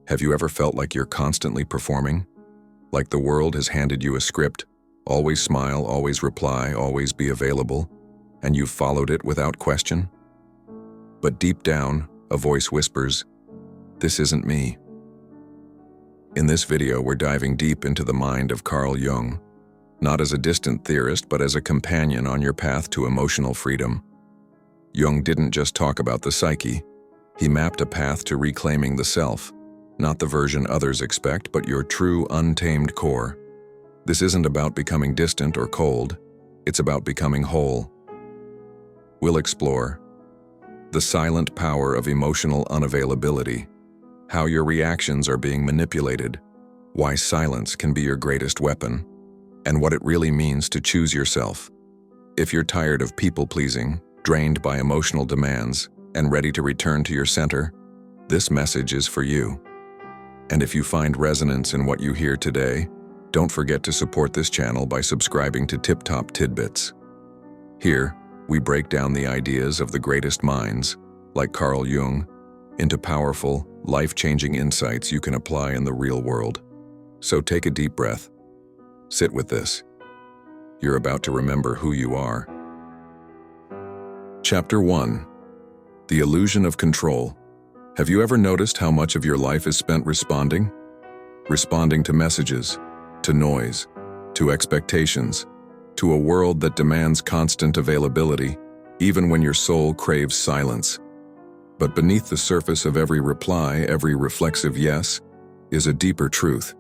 Have you ever felt like you're constantly performing? Like the world has handed you a script, always smile, always reply, always be available, and you've followed it without question? But deep down, a voice whispers, "This isn't me." In this video, we're diving deep into the mind of Carl Jung, not as a distant theorist, but as a companion on your path to emotional freedom. Jung didn't just talk about the psyche. He mapped a path to reclaiming the self, not the version others expect, but your true, untamed core. This isn't about becoming distant or cold. It's about becoming whole. We'll explore the silent power of emotional unavailability, how your reactions are being manipulated, why silence can be your greatest weapon, and what it really means to choose yourself. If you're tired of people-pleasing, drained by emotional demands, and ready to return to your center, this message is for you. And if you find resonance in what you hear today, don't forget to support this channel by subscribing to Tiptop Tidbits. Here, we break down the ideas of the greatest minds, like Carl Jung, into powerful, life-changing insights you can apply in the real world. So take a deep breath. Sit with this. You're about to remember who you are. Chapter 1. The Illusion of Control. Have you ever noticed how much of your life is spent responding? Responding to messages, to noise, to expectations, to a world that demands constant availability, even when your soul craves silence. But beneath the surface of every reply, every reflexive yes, is a deeper truth.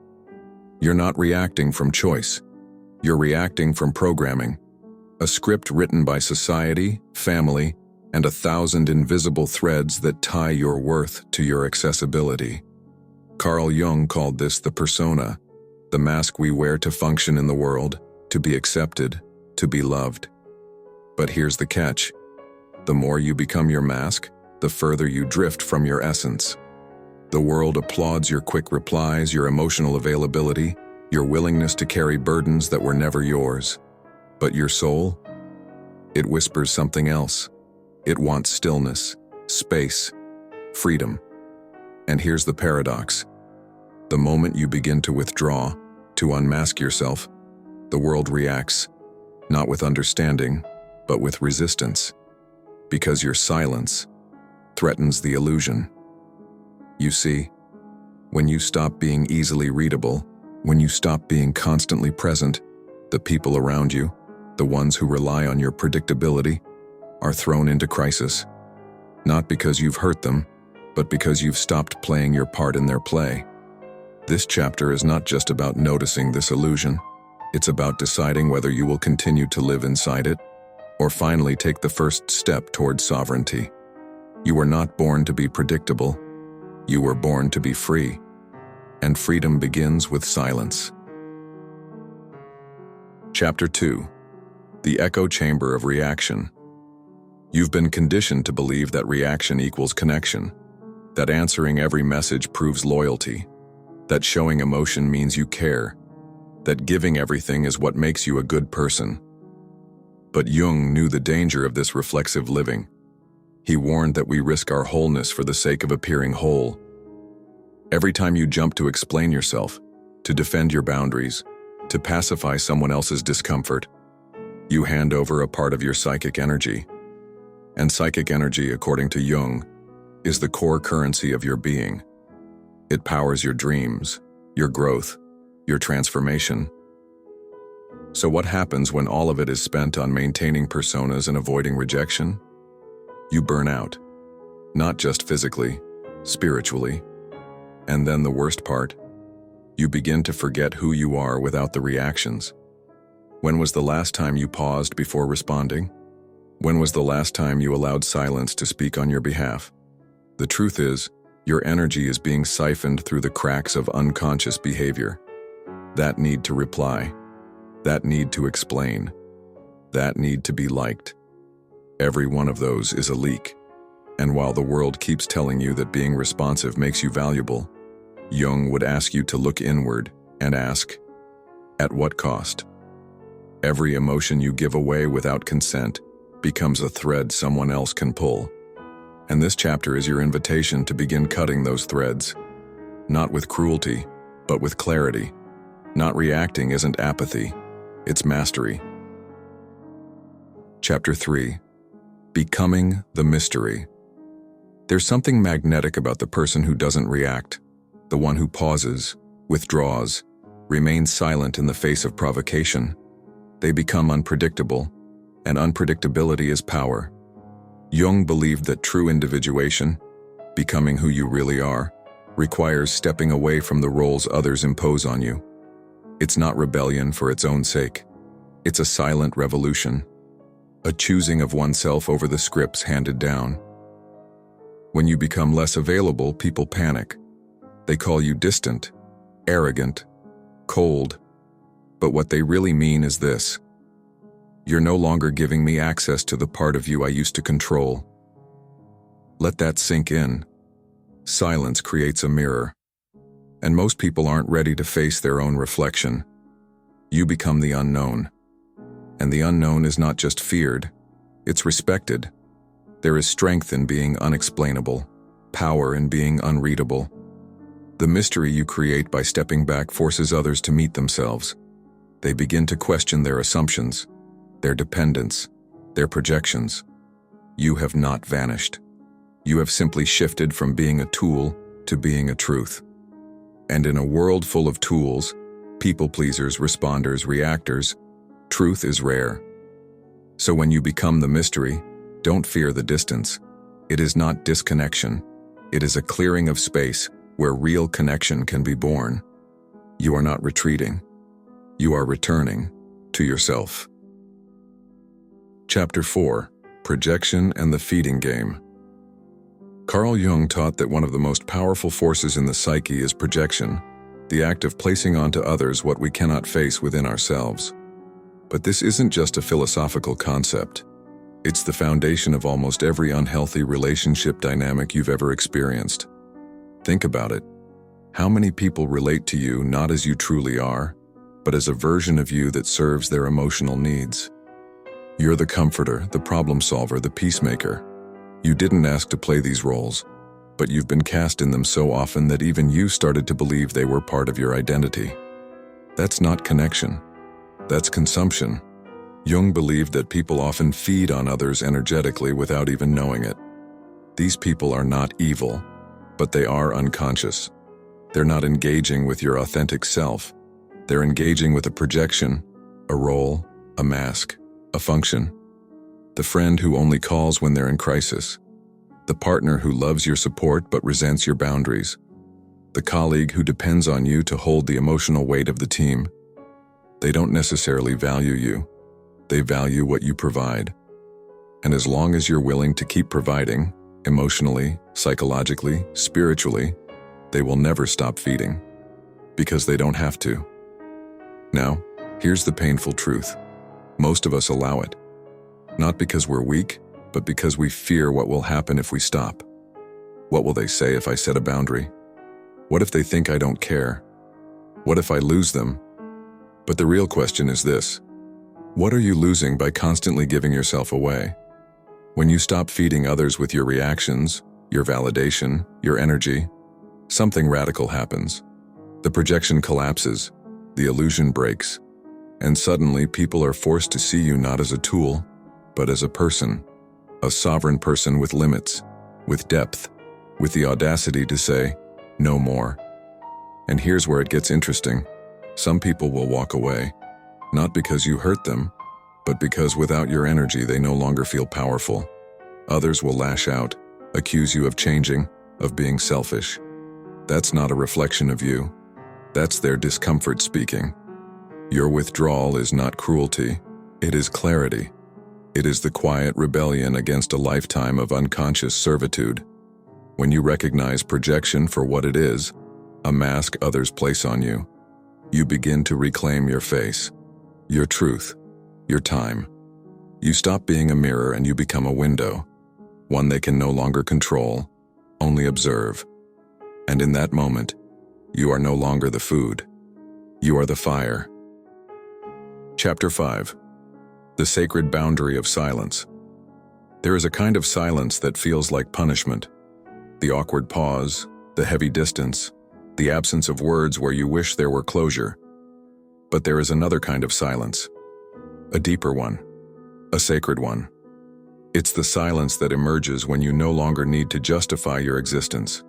You're not reacting from choice. You're reacting from programming. A script written by society, family, and 1,000 invisible threads that tie your worth to your accessibility. Carl Jung called this the persona, the mask we wear to function in the world, to be accepted, to be loved. But here's the catch. The more you become your mask, the further you drift from your essence. The world applauds your quick replies, your emotional availability, your willingness to carry burdens that were never yours. But your soul? It whispers something else. It wants stillness, space, freedom. And here's the paradox. The moment you begin to withdraw, to unmask yourself, the world reacts, not with understanding, but with resistance. Because your silence threatens the illusion. You see, when you stop being easily readable, when you stop being constantly present, the people around you, the ones who rely on your predictability, are thrown into crisis. Not because you've hurt them, but because you've stopped playing your part in their play. This chapter is not just about noticing this illusion. It's about deciding whether you will continue to live inside it, or finally take the first step towards sovereignty. You were not born to be predictable. You were born to be free. And freedom begins with silence. Chapter 2. The Echo Chamber of Reaction. You've been conditioned to believe that reaction equals connection, that answering every message proves loyalty, that showing emotion means you care, that giving everything is what makes you a good person. But Jung knew the danger of this reflexive living. He warned that we risk our wholeness for the sake of appearing whole. Every time you jump to explain yourself, to defend your boundaries, to pacify someone else's discomfort, you hand over a part of your psychic energy. And psychic energy, according to Jung, is the core currency of your being. It powers your dreams, your growth, your transformation. So what happens when all of it is spent on maintaining personas and avoiding rejection? You burn out. Not just physically, spiritually. And then the worst part, you begin to forget who you are without the reactions. When was the last time you paused before responding? When was the last time you allowed silence to speak on your behalf? The truth is, your energy is being siphoned through the cracks of unconscious behavior. That need to reply. That need to explain. That need to be liked. Every one of those is a leak. And while the world keeps telling you that being responsive makes you valuable, Jung would ask you to look inward and ask, at what cost? Every emotion you give away without consent becomes a thread someone else can pull. And this chapter is your invitation to begin cutting those threads. not with cruelty, but with clarity. Not reacting isn't apathy, it's mastery. Chapter 3. Becoming the mystery. There's something magnetic about the person who doesn't react, the one who pauses, withdraws, remains silent in the face of provocation. They become unpredictable, and unpredictability is power. Jung believed that true individuation, becoming who you really are, requires stepping away from the roles others impose on you. It's not rebellion for its own sake. It's a silent revolution, a choosing of oneself over the scripts handed down. When you become less available, people panic. They call you distant, arrogant, cold. But what they really mean is this: you're no longer giving me access to the part of you I used to control. Let that sink in. Silence creates a mirror. And most people aren't ready to face their own reflection. You become the unknown. And the unknown is not just feared, it's respected. There is strength in being unexplainable, power in being unreadable. The mystery you create by stepping back forces others to meet themselves. They begin to question their assumptions, their dependence, their projections. You have not vanished. You have simply shifted from being a tool to being a truth. And in a world full of tools, people-pleasers, responders, reactors, truth is rare. So when you become the mystery, don't fear the distance. It is not disconnection. It is a clearing of space where real connection can be born. You are not retreating. You are returning to yourself. Chapter 4. Projection and the Feeding Game. Carl Jung taught that one of the most powerful forces in the psyche is projection, the act of placing onto others what we cannot face within ourselves. But this isn't just a philosophical concept. It's the foundation of almost every unhealthy relationship dynamic you've ever experienced. Think about it. How many people relate to you not as you truly are, but as a version of you that serves their emotional needs? You're the comforter, the problem solver, the peacemaker. You didn't ask to play these roles, but you've been cast in them so often that even you started to believe they were part of your identity. That's not connection. That's consumption. Jung believed that people often feed on others energetically without even knowing it. These people are not evil, but they are unconscious. They're not engaging with your authentic self. They're engaging with a projection, a role, a mask, a function. The friend who only calls when they're in crisis. The partner who loves your support but resents your boundaries. The colleague who depends on you to hold the emotional weight of the team. They don't necessarily value you. They value what you provide. And as long as you're willing to keep providing, emotionally, psychologically, spiritually, they will never stop feeding. Because they don't have to. Now, here's the painful truth. Most of us allow it. Not because we're weak, but because we fear what will happen if we stop. What will they say if I set a boundary? What if they think I don't care? What if I lose them? But the real question is this: what are you losing by constantly giving yourself away? When you stop feeding others with your reactions, your validation, your energy, something radical happens. The projection collapses, the illusion breaks, and suddenly people are forced to see you not as a tool, but as a person, a sovereign person with limits, with depth, with the audacity to say, no more. And here's where it gets interesting. Some people will walk away, not because you hurt them, but because without your energy they no longer feel powerful. Others will lash out, accuse you of changing, of being selfish. That's not a reflection of you. That's their discomfort speaking. Your withdrawal is not cruelty, it is clarity. It is the quiet rebellion against a lifetime of unconscious servitude. When you recognize projection for what it is, a mask others place on you, you begin to reclaim your face, your truth, your time. You stop being a mirror and you become a window, one they can no longer control, only observe. And in that moment, you are no longer the food. You are the fire. Chapter 5. The Sacred Boundary of Silence. There is a kind of silence that feels like punishment. The awkward pause, the heavy distance, the absence of words where you wish there were closure. But there is another kind of silence, a deeper one, a sacred one. It's the silence that emerges when you no longer need to justify your existence.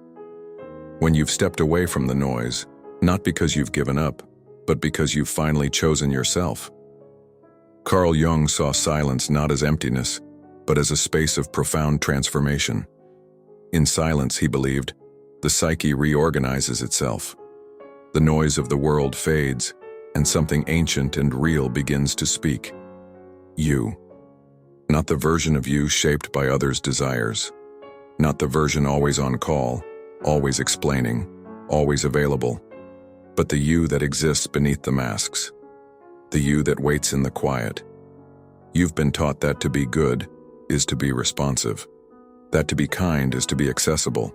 When you've stepped away from the noise, not because you've given up, but because you've finally chosen yourself. Carl Jung saw silence not as emptiness, but as a space of profound transformation. In silence, he believed, the psyche reorganizes itself. The noise of the world fades, and something ancient and real begins to speak. You. Not the version of you shaped by others' desires. Not the version always on call, always explaining, always available. But the you that exists beneath the masks. The you that waits in the quiet. You've been taught that to be good is to be responsive. That to be kind is to be accessible.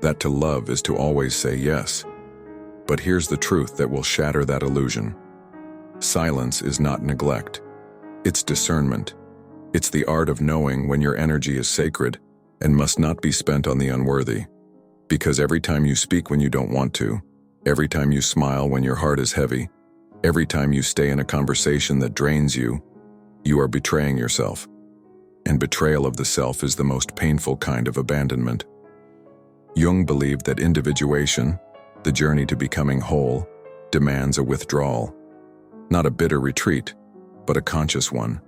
That to love is to always say yes. But here's the truth that will shatter that illusion. Silence is not neglect. It's discernment. It's the art of knowing when your energy is sacred and must not be spent on the unworthy. Because every time you speak when you don't want to, every time you smile when your heart is heavy, every time you stay in a conversation that drains you, you are betraying yourself. And betrayal of the self is the most painful kind of abandonment. Jung believed that individuation, the journey to becoming whole, demands a withdrawal. Not a bitter retreat, but a conscious one.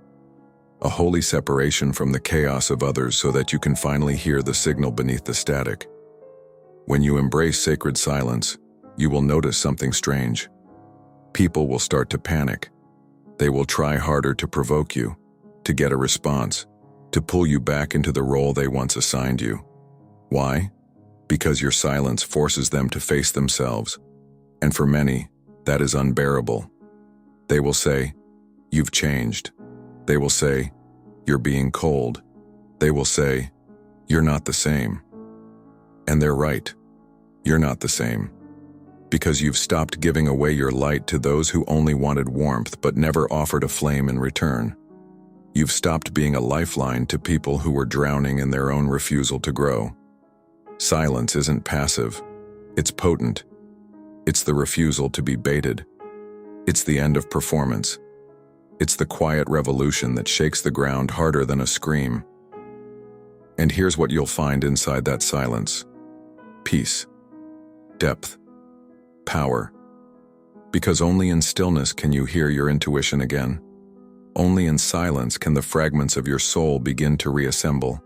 A holy separation from the chaos of others so that you can finally hear the signal beneath the static. When you embrace sacred silence, you will notice something strange. People will start to panic. They will try harder to provoke you, to get a response, to pull you back into the role they once assigned you. Why? Because your silence forces them to face themselves. And for many, that is unbearable. They will say, "You've changed." They will say, "You're being cold." They will say, "You're not the same." And they're right. You're not the same. Because you've stopped giving away your light to those who only wanted warmth but never offered a flame in return. You've stopped being a lifeline to people who were drowning in their own refusal to grow. Silence isn't passive. It's potent. It's the refusal to be baited. It's the end of performance. It's the quiet revolution that shakes the ground harder than a scream. And here's what you'll find inside that silence. Peace. Depth. Power. Because only in stillness can you hear your intuition again. Only in silence can the fragments of your soul begin to reassemble.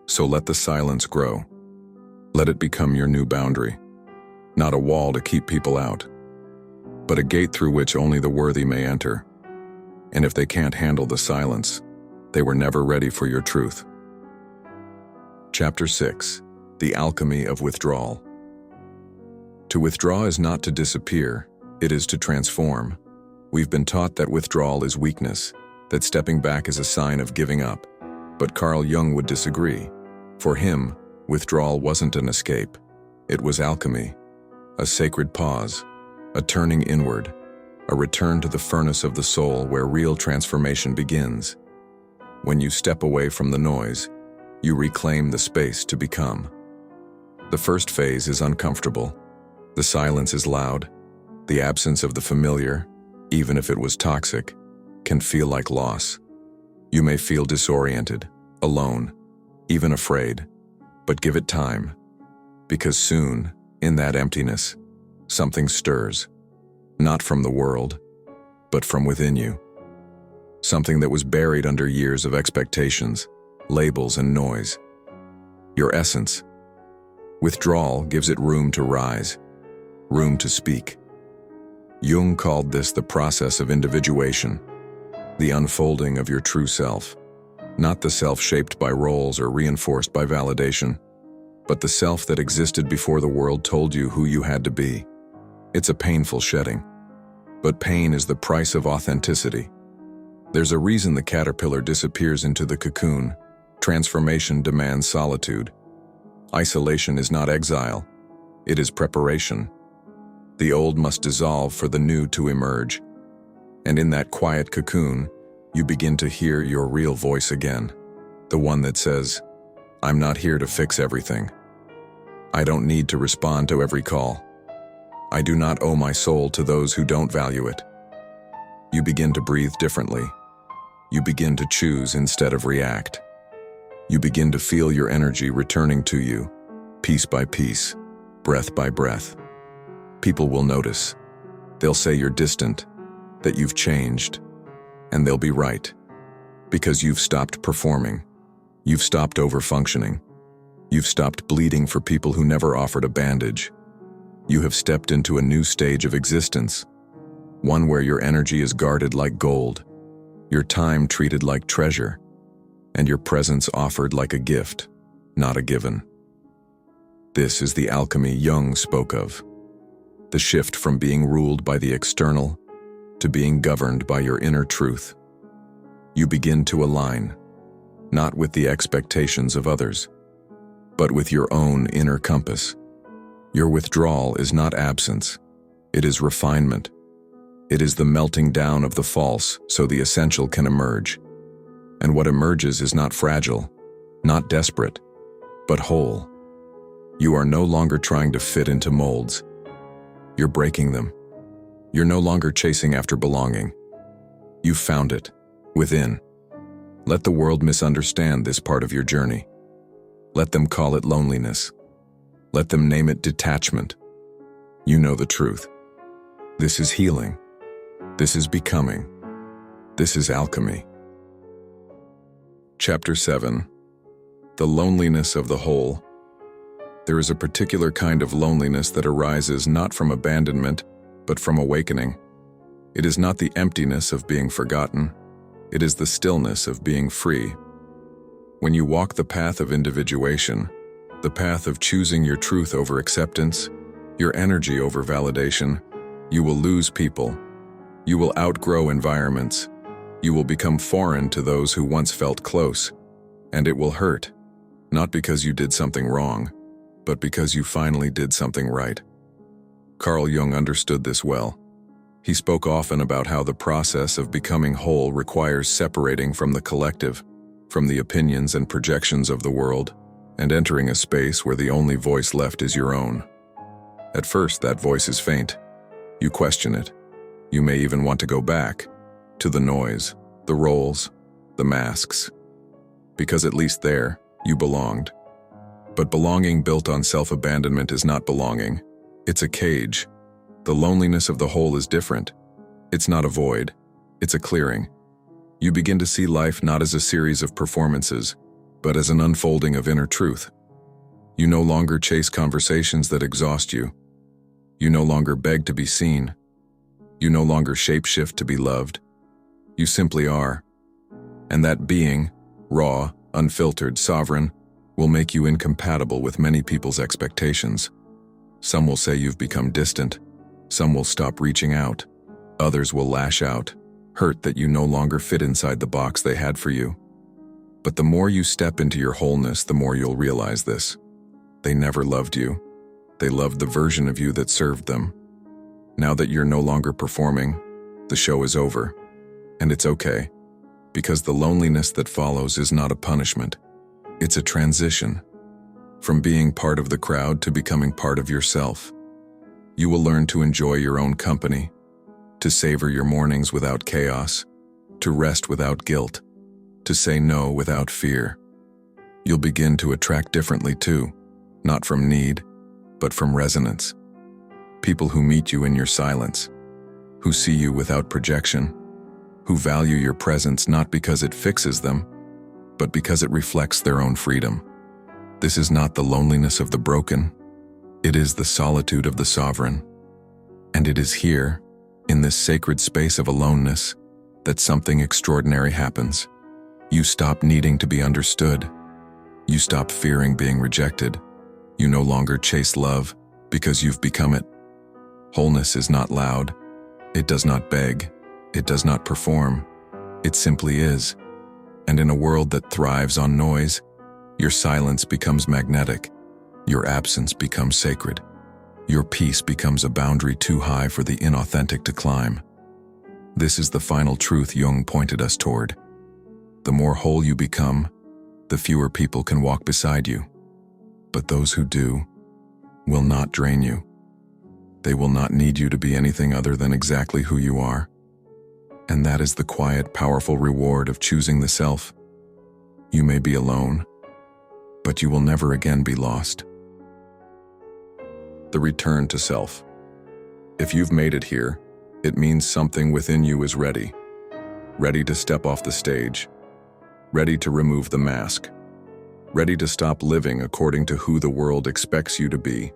So let the silence grow. Let it become your new boundary. Not a wall to keep people out, but a gate through which only the worthy may enter. And if they can't handle the silence, they were never ready for your truth. Chapter 6. The Alchemy of Withdrawal. To withdraw is not to disappear, it is to transform. We've been taught that withdrawal is weakness, that stepping back is a sign of giving up. But Carl Jung would disagree. For him, withdrawal wasn't an escape. It was alchemy, a sacred pause, a turning inward, a return to the furnace of the soul where real transformation begins. When you step away from the noise, you reclaim the space to become. The first phase is uncomfortable. The silence is loud. The absence of the familiar, even if it was toxic, can feel like loss. You may feel disoriented, alone, even afraid, but give it time, because soon, in that emptiness, something stirs, not from the world, but from within you. Something that was buried under years of expectations, labels, and noise. Your essence. Withdrawal gives it room to rise, room to speak. Jung called this the process of individuation, the unfolding of your true self. Not the self shaped by roles or reinforced by validation, but the self that existed before the world told you who you had to be. It's a painful shedding, but pain is the price of authenticity. There's a reason the caterpillar disappears into the cocoon. Transformation demands solitude. Isolation is not exile, it is preparation. The old must dissolve for the new to emerge. And in that quiet cocoon, you begin to hear your real voice again. The one that says, "I'm not here to fix everything. I don't need to respond to every call. I do not owe my soul to those who don't value it. You begin to breathe differently. You begin to choose instead of react. You begin to feel your energy returning to you, piece by piece, breath by breath. People will notice. They'll say you're distant, that you've changed, and they'll be right. Because you've stopped performing. You've stopped over-functioning. You've stopped bleeding for people who never offered a bandage. You have stepped into a new stage of existence, one where your energy is guarded like gold, your time treated like treasure, and your presence offered like a gift, not a given. This is the alchemy Jung spoke of, the shift from being ruled by the external to being governed by your inner truth. You begin to align, not with the expectations of others, but with your own inner compass. Your withdrawal is not absence, it is refinement. It is the melting down of the false so the essential can emerge. And what emerges is not fragile, not desperate, but whole. You are no longer trying to fit into molds. You're breaking them. You're no longer chasing after belonging. You've found it, within. Let the world misunderstand this part of your journey. Let them call it loneliness. Let them name it detachment. You know the truth. This is healing. This is becoming. This is alchemy. Chapter 7. The loneliness of the whole. There is a particular kind of loneliness that arises not from abandonment, but from awakening. It is not the emptiness of being forgotten. It is the stillness of being free. When you walk the path of individuation, the path of choosing your truth over acceptance, your energy over validation, you will lose people. You will outgrow environments. You will become foreign to those who once felt close. And it will hurt, not because you did something wrong, but because you finally did something right. Carl Jung understood this well. He spoke often about how the process of becoming whole requires separating from the collective, from the opinions and projections of the world, and entering a space where the only voice left is your own. At first, that voice is faint. You question it. You may even want to go back to the noise, the roles, the masks. Because at least there, you belonged. But belonging built on self-abandonment is not belonging. It's a cage. The loneliness of the whole is different. It's not a void. It's a clearing. You begin to see life not as a series of performances, but as an unfolding of inner truth. You no longer chase conversations that exhaust you. You no longer beg to be seen. You no longer shapeshift to be loved. You simply are. And that being, raw, unfiltered, sovereign, will make you incompatible with many people's expectations. Some will say you've become distant. Some will stop reaching out. Others will lash out, hurt that you no longer fit inside the box they had for you. But the more you step into your wholeness, the more you'll realize this. They never loved you. They loved the version of you that served them. Now that you're no longer performing, the show is over. And it's okay, because the loneliness that follows is not a punishment. It's a transition. From being part of the crowd to becoming part of yourself. You will learn to enjoy your own company, to savor your mornings without chaos, to rest without guilt, to say no without fear. You'll begin to attract differently too, not from need, but from resonance. People who meet you in your silence, who see you without projection, who value your presence not because it fixes them, but because it reflects their own freedom. This is not the loneliness of the broken. It is the solitude of the sovereign. And it is here, in this sacred space of aloneness, that something extraordinary happens. You stop needing to be understood. You stop fearing being rejected. You no longer chase love because you've become it. Wholeness is not loud. It does not beg. It does not perform. It simply is. And in a world that thrives on noise, your silence becomes magnetic. Your absence becomes sacred. Your peace becomes a boundary too high for the inauthentic to climb. This is the final truth Jung pointed us toward. The more whole you become, the fewer people can walk beside you. But those who do will not drain you. They will not need you to be anything other than exactly who you are. And that is the quiet, powerful reward of choosing the self. You may be alone, but you will never again be lost. The return to self. If you've made it here, it means something within you is ready. Ready to step off the stage. Ready to remove the mask. Ready to stop living according to who the world expects you to be,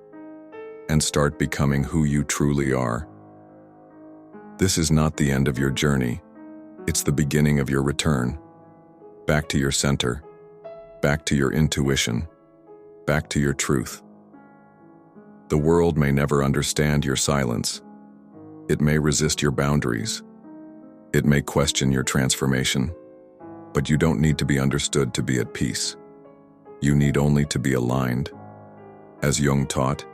and start becoming who you truly are. This is not the end of your journey. It's the beginning of your return. Back to your center. Back to your intuition. Back to your truth. The world may never understand your silence. It may resist your boundaries. It may question your transformation. But you don't need to be understood to be at peace. You need only to be aligned. As Jung taught,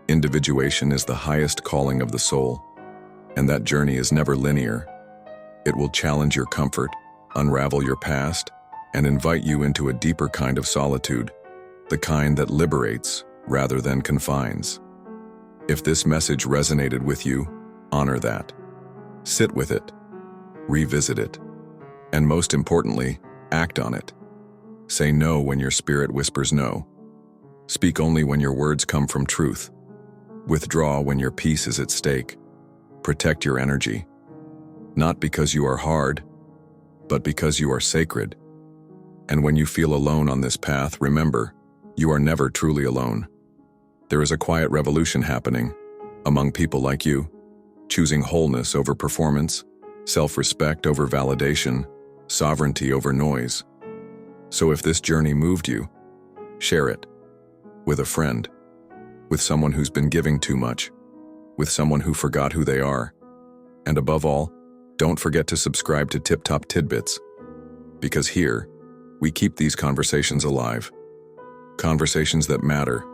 individuation is the highest calling of the soul, and that journey is never linear. It will challenge your comfort, unravel your past, and invite you into a deeper kind of solitude, the kind that liberates rather than confines. If this message resonated with you, honor that. Sit with it, revisit it, and most importantly, act on it. Say no when your spirit whispers no. Speak only when your words come from truth. Withdraw when your peace is at stake. Protect your energy. Not because you are hard, but because you are sacred. And when you feel alone on this path, remember, you are never truly alone. There is a quiet revolution happening among people like you, choosing wholeness over performance, self-respect over validation, sovereignty over noise. So if this journey moved you, share it with a friend, with someone who's been giving too much, with someone who forgot who they are. And above all, don't forget to subscribe to Tiptop Tidbits, because here, we keep these conversations alive. Conversations that matter,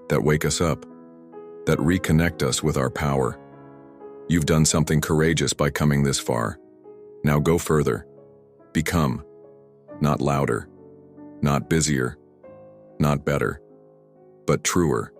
that wake us up, that reconnect us with our power. You've done something courageous by coming this far. Now go further. Become, not louder, not busier, not better, but truer.